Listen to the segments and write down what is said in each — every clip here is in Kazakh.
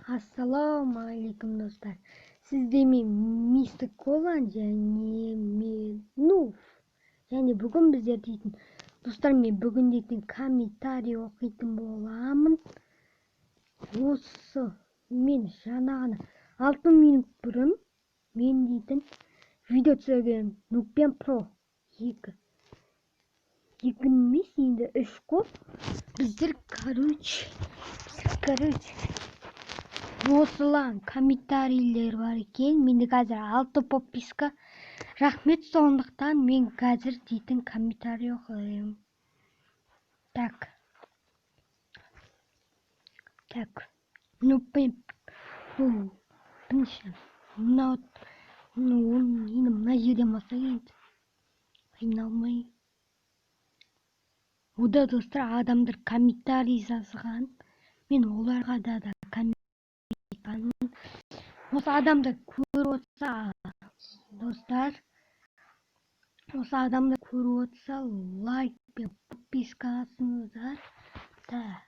Ассаламу алейкум, достар. Сіздермен мистер Колан және мен және бүгін біздер дейтін достар, мен бүгін дейтін камитари оқитын боламын. Осы мен жаңағыны 6 минут бұрын мен дейтін видео түсірген нукпен про 2 емес, енді 3 қой. Біздер короче осылан комментарийлер бар екен. Менде қазір 6 подписка. Рахмет, сондықтан мен қазір дейтін комментарий оқыдым. Так. Мына жерден бастайық енді. Қиналмай. Ода достар, адамдар комментарий жазған. Мен оларға да комментарий. Осы адамдар көріп отырса, достар, лайк пен подпискасыңыздар. Так,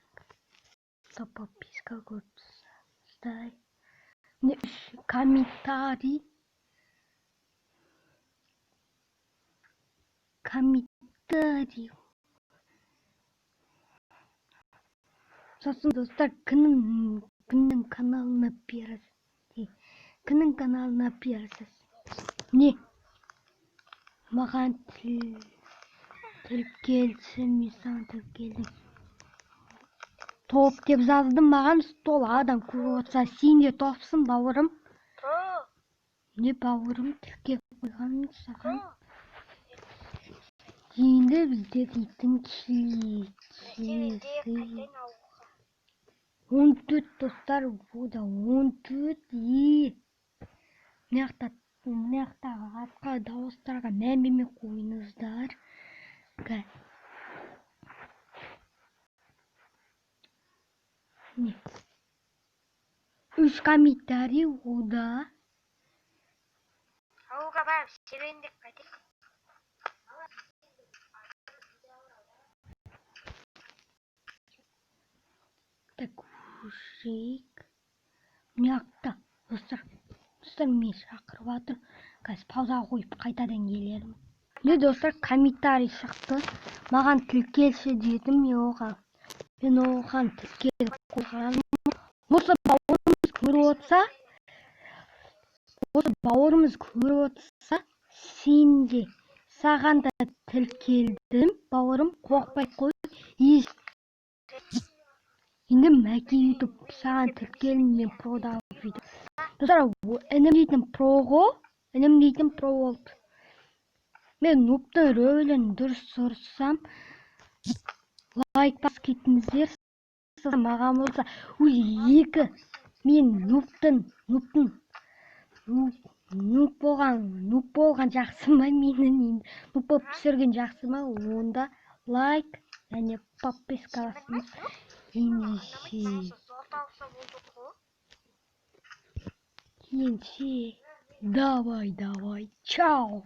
подписка көрсетіңіздер. Комментарий. Сосын достар, кімнің каналына бересіз. Не? Маған тіл келсі, мен саған тіл келдім. Топ деп жаздым, маған стол адам көріп отырса, сен де топсың, бауырым. Не бауырым, тіл келіп қойған саған. Енді бізде дейтін 14 достар, ода 14. Мияқтағы атқа дауыстарға мән бермей қойыңыздар. Үш комментарий ода. Ауылға барып серуендеп қайтайық. Так, ушек. Мияқта, достар, мен шақырып жатыр. Қазір паузаға қойып қайтадан келермін. Не, достар, комментарий шықты. Маған тіл келші дедім, мен оған тіл келіп қойғаным. Осы бауырымыз көріп отырса, саған да тіл келдім, бауырым, қорықпай қой. Енді мәке ютуб саған тіл келдім, мен продағы видео. Достар, інім дейтін про болды. Мен нуптың рөлін дұрыс ұрсам, лайк бас кетіңіздер. Маған болса, екі мен нуп болған жақсы ма, менің нуп болып түсірген жақсы ма, онда лайк және подписка басыңыз. Давай, чао.